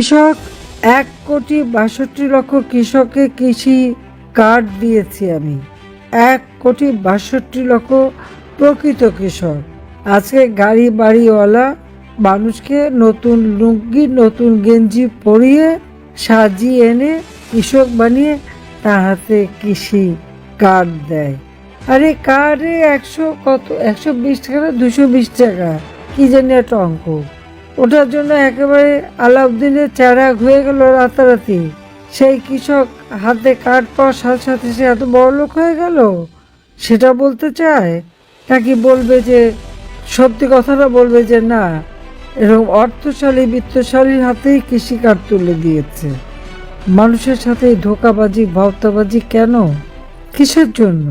কৃষক 1,62,00,000 কৃষককে কৃষি কার্ড দিয়েছি আমি। 1,62,00,000 প্রকৃত কৃষক। আজকে গাড়ি বাড়িওয়ালা মানুষকে নতুন লুঙ্গি নতুন গেঞ্জি পরিয়ে সাজিয়ে এনে কৃষক বানিয়ে তার হাতে কৃষি কার্ড দেয়। আরে কার্ডে 120 টাকা না 220 টাকা কি জানি একটা অঙ্ক। ওটার জন্য একেবারে আলাউদ্দিনের চেরাগ হয়ে গেল রাতারাতি। সেই কৃষক হাতে কার্ড পাওয়ার সাথে সাথে সে এত বড় লোক হয়ে গেল, সেটা বলতে চায় নাকি বলবে যে সত্যি কথাটা বলবে যে না, এরকম অর্থশালী বিত্তশালীর হাতেই কৃষি কার্ড তুলে দিয়েছে। মানুষের সাথে ধোঁকাবাজি ভাওতাবাজি কেন, কিসের জন্য?